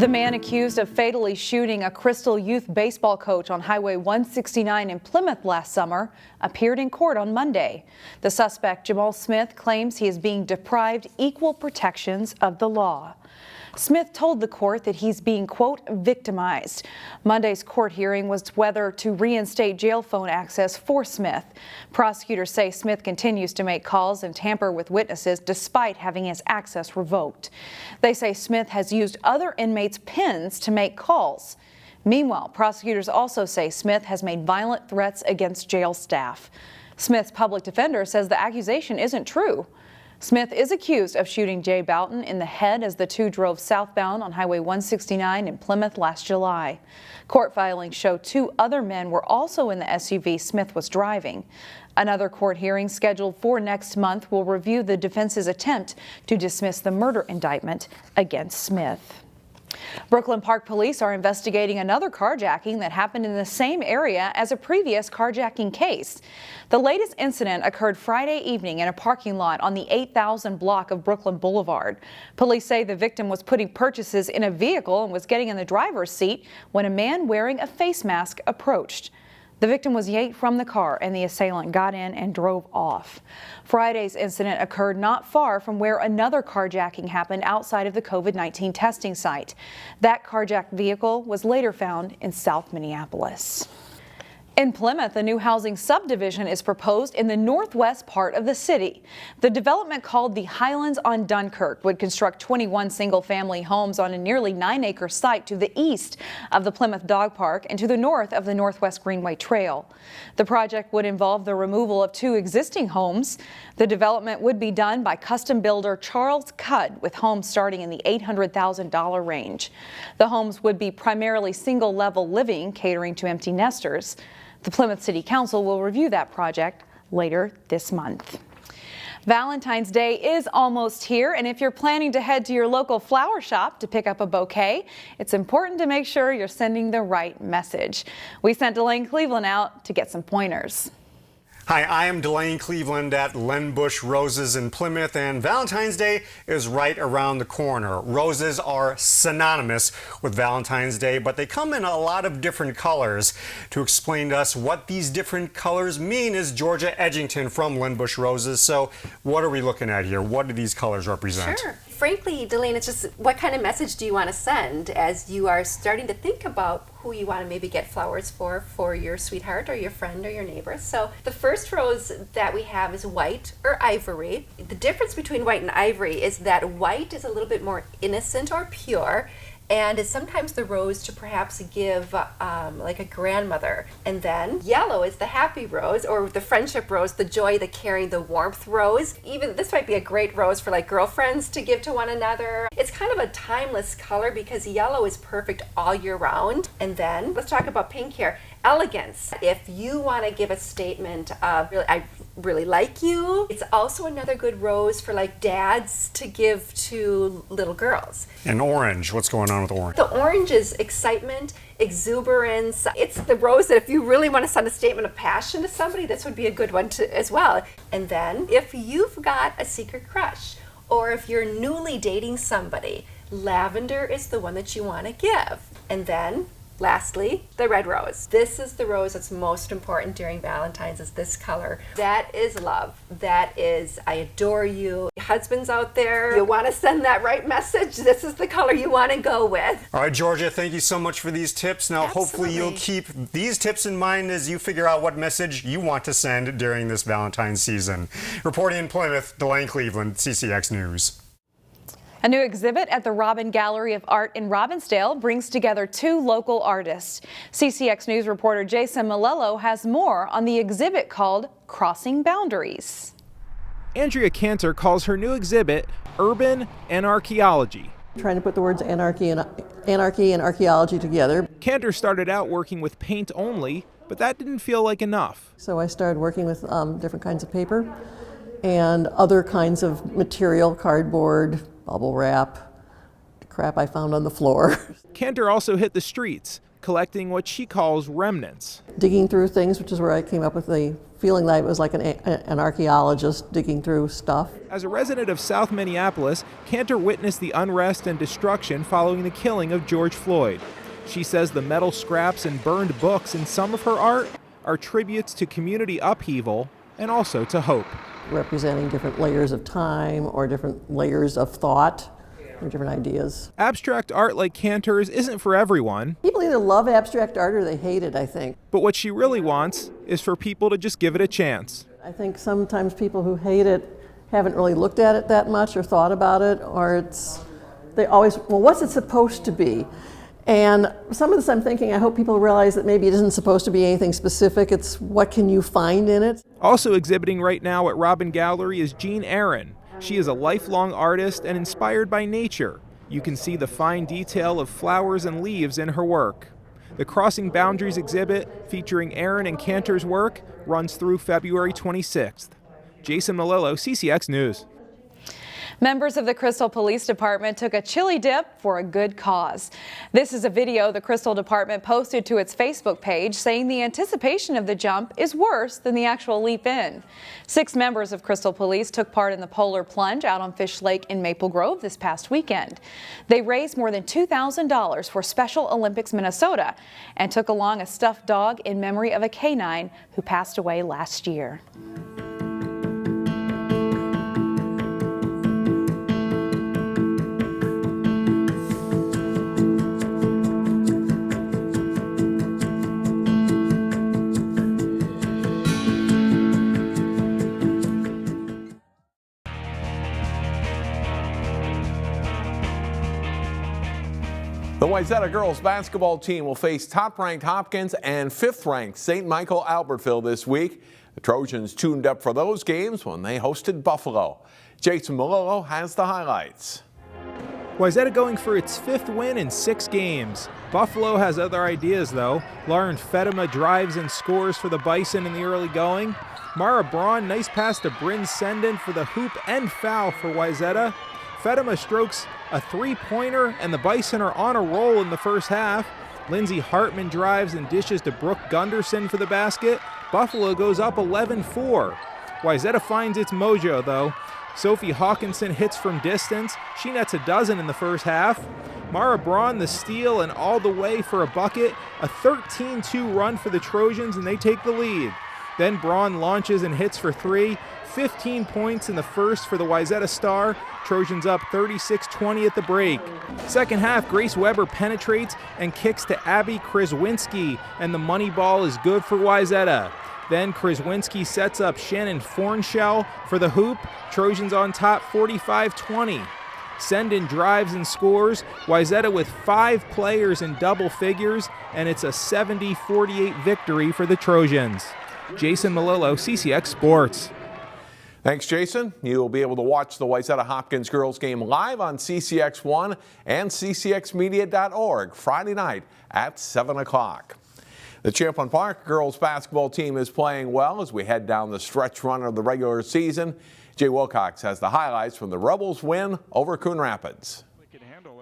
The man accused of fatally shooting a Crystal youth baseball coach on Highway 169 in Plymouth last summer appeared in court on Monday. The suspect, Jamal Smith, claims he is being deprived equal protections of the law. Smith told the court that he's being, quote, victimized. Monday's court hearing was whether to reinstate jail phone access for Smith. Prosecutors say Smith continues to make calls and tamper with witnesses despite having his access revoked. They say Smith has used other inmates' pins to make calls. Meanwhile, prosecutors also say Smith has made violent threats against jail staff. Smith's public defender says the accusation isn't true. Smith is accused of shooting Jay Boughton in the head as the two drove southbound on Highway 169 in Plymouth last July. Court filings show two other men were also in the SUV Smith was driving. Another court hearing scheduled for next month will review the defense's attempt to dismiss the murder indictment against Smith. Brooklyn Park Police are investigating another carjacking that happened in the same area as a previous carjacking case. The latest incident occurred Friday evening in a parking lot on the 8000 block of Brooklyn Boulevard. Police say the victim was putting purchases in a vehicle and was getting in the driver's seat when a man wearing a face mask approached. The victim was yanked from the car and the assailant got in and drove off. Friday's incident occurred not far from where another carjacking happened outside of the COVID-19 testing site. That carjacked vehicle was later found in South Minneapolis. In Plymouth, a new housing subdivision is proposed in the northwest part of the city. The development, called the Highlands on Dunkirk, would construct 21 single-family homes on a nearly 9-acre site to the east of the Plymouth Dog Park and to the north of the Northwest Greenway Trail. The project would involve the removal of 2 existing homes. The development would be done by custom builder Charles Cudd, with homes starting in the $800,000 range. The homes would be primarily single-level living, catering to empty nesters. The Plymouth City Council will review that project later this month. Valentine's Day is almost here, and if you're planning to head to your local flower shop to pick up a bouquet, it's important to make sure you're sending the right message. We sent Delane Cleveland out to get some pointers. Hi, I am Delane Cleveland at Busch Roses in Plymouth, and Valentine's Day is right around the corner. Roses are synonymous with Valentine's Day, but they come in a lot of different colors. To explain to us what these different colors mean is Georgia Edgington from Busch Roses. So what are we looking at here? What do these colors represent? Sure. Frankly, Delane, it's just what kind of message do you want to send as you are starting to think about who you want to maybe get flowers for your sweetheart or your friend or your neighbor. So the first rose that we have is white or ivory. The difference between white and ivory is that white is a little bit more innocent or pure, and is sometimes the rose to perhaps give like a grandmother. And then yellow is the happy rose, or the friendship rose, the joy, the caring, the warmth rose. Even this might be a great rose for like girlfriends to give to one another. It's kind of a timeless color because yellow is perfect all year round. And then let's talk about pink here. Elegance. If you want to give a statement of, I really like you. It's also another good rose for like dads to give to little girls. And orange, what's going on with orange? The orange is excitement, exuberance. It's the rose that if you really want to send a statement of passion to somebody, this would be a good one as well. And then if you've got a secret crush, or if you're newly dating somebody, lavender is the one that you want to give. And then lastly, the red rose. This is the rose that's most important during Valentine's, is this color. That is love. That is, I adore you. Husbands out there, you want to send that right message, this is the color you want to go with. All right, Georgia, thank you so much for these tips. Now, Hopefully you'll keep these tips in mind as you figure out what message you want to send during this Valentine's season. Reporting in Plymouth, Delane Cleveland, CCX News. A new exhibit at the Robbin Gallery of Art in Robbinsdale brings together 2 local artists. CCX News reporter Jason Malello has more on the exhibit called Crossing Boundaries. Andrea Cantor calls her new exhibit Urban Anarchaeology. Trying to put the words anarchy and archaeology together. Cantor started out working with paint only, but that didn't feel like enough. So I started working with different kinds of paper and other kinds of material, cardboard, bubble wrap, crap I found on the floor. Cantor also hit the streets, collecting what she calls remnants. Digging through things, which is where I came up with the feeling that I was like an archaeologist digging through stuff. As a resident of South Minneapolis, Cantor witnessed the unrest and destruction following the killing of George Floyd. She says the metal scraps and burned books in some of her art are tributes to community upheaval and also to hope. Representing different layers of time or different layers of thought or different ideas. Abstract art like Cantor's isn't for everyone. People either love abstract art or they hate it, I think. But what she really wants is for people to just give it a chance. I think sometimes people who hate it haven't really looked at it that much or thought about it, or they always, well, what's it supposed to be? And some of this I'm thinking, I hope people realize that maybe it isn't supposed to be anything specific. It's what can you find in it. Also exhibiting right now at Robbin Gallery is Jean Aaron. She is a lifelong artist and inspired by nature. You can see the fine detail of flowers and leaves in her work. The Crossing Boundaries exhibit, featuring Aaron and Cantor's work, runs through February 26th. Jason Malillo, CCX News. Members of the Crystal Police Department took a chili dip for a good cause. This is a video the Crystal Department posted to its Facebook page saying the anticipation of the jump is worse than the actual leap in. 6 members of Crystal Police took part in the Polar Plunge out on Fish Lake in Maple Grove this past weekend. They raised more than $2,000 for Special Olympics Minnesota and took along a stuffed dog in memory of a canine who passed away last year. The Wayzata girls basketball team will face top-ranked Hopkins and 5th-ranked St. Michael Albertville this week. The Trojans tuned up for those games when they hosted Buffalo. Jason Malillo has the highlights. Wayzata going for its 5th win in 6 games. Buffalo has other ideas, though. Lauren Fedema drives and scores for the Bison in the early going. Mara Braun, nice pass to Bryn Senden for the hoop and foul for Wayzata. Fedema strokes a 3-pointer, and the Bison are on a roll in the first half. Lindsey Hartman drives and dishes to Brooke Gunderson for the basket. Buffalo goes up 11-4. Wayzata finds its mojo, though. Sophie Hawkinson hits from distance. She nets a dozen in the first half. Mara Braun the steal and all the way for a bucket. A 13-2 run for the Trojans, and they take the lead. Then Braun launches and hits for 3. 15 points in the first for the Wayzata star. Trojans up 36-20 at the break. Second half, Grace Weber penetrates and kicks to Abby Kraswinski, and the money ball is good for Wayzata. Then Kraswinski sets up Shannon Fornshell for the hoop. Trojans on top 45-20. Senden drives and scores. Wayzata with 5 players in double figures, and it's a 70-48 victory for the Trojans. Jason Malillo, CCX Sports. Thanks, Jason. You'll be able to watch the Wayzata Hopkins girls game live on CCX1 and ccxmedia.org Friday night at 7 o'clock. The Champlin Park girls basketball team is playing well as we head down the stretch run of the regular season. Jay Wilcox has the highlights from the Rebels' win over Coon Rapids.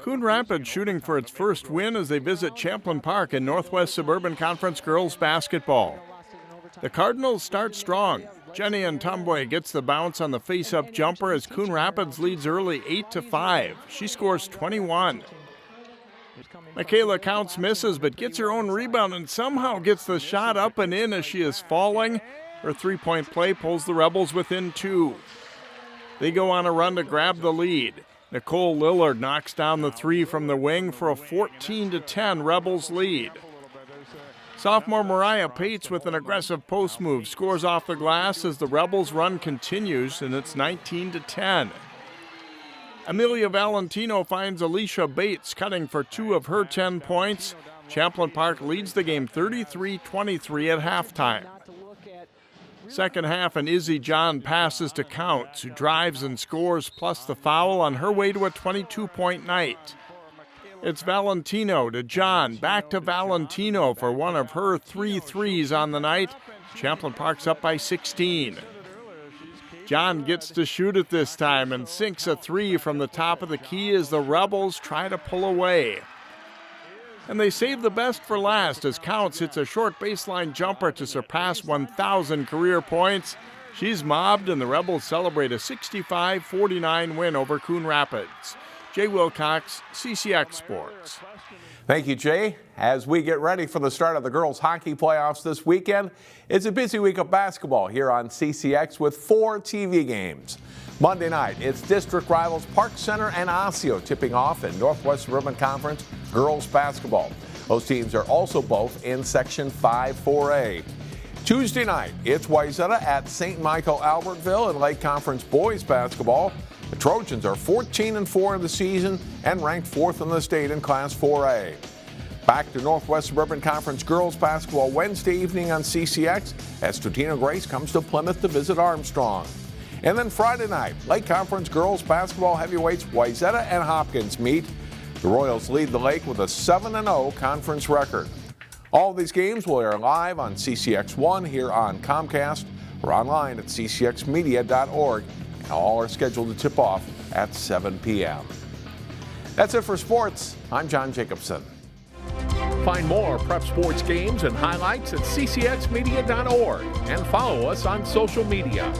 Coon Rapids shooting for its first win as they visit Champlin Park in Northwest Suburban Conference girls basketball. The Cardinals start strong. Jenny Ntomboy gets the bounce on the face-up jumper as Coon Rapids leads early 8-5. She scores 21. Michaela Counts misses but gets her own rebound and somehow gets the shot up and in as she is falling. Her three-point play pulls the Rebels within 2. They go on a run to grab the lead. Nicole Lillard knocks down the 3 from the wing for a 14-10 Rebels lead. Sophomore Mariah Pates with an aggressive post move scores off the glass as the Rebels' run continues, and it's 19-10. Amelia Valentino finds Alicia Bates cutting for 2 of her 10 points. Champlin Park leads the game 33-23 at halftime. Second half, and Izzy John passes to Counts, who drives and scores plus the foul on her way to a 22-point night. It's Valentino to John, back to Valentino for one of her 3 threes on the night. Champlin Park's up by 16. John gets to shoot it this time and sinks a 3 from the top of the key as the Rebels try to pull away. And they save the best for last as Counts hits a short baseline jumper to surpass 1,000 career points. She's mobbed, and the Rebels celebrate a 65-49 win over Coon Rapids. Jay Wilcox, CCX Sports. Thank you, Jay. As we get ready for the start of the girls' hockey playoffs this weekend, it's a busy week of basketball here on CCX with 4 TV games. Monday night, it's district rivals Park Center and Osseo tipping off in Northwest Suburban Conference girls basketball. Those teams are also both in Section 5-4A. Tuesday night, it's Wayzata at St. Michael Albertville in Lake Conference boys basketball. The Trojans are 14-4 in the season and ranked 4th in the state in Class 4A. Back to Northwest Suburban Conference girls basketball Wednesday evening on CCX as Totino Grace comes to Plymouth to visit Armstrong. And then Friday night, Lake Conference girls basketball heavyweights Wayzata and Hopkins meet. The Royals lead the Lake with a 7-0 conference record. All of these games will air live on CCX1 here on Comcast or online at ccxmedia.org. And all are scheduled to tip off at 7 p.m. That's it for sports. I'm John Jacobson. Find more prep sports games and highlights at ccxmedia.org and follow us on social media.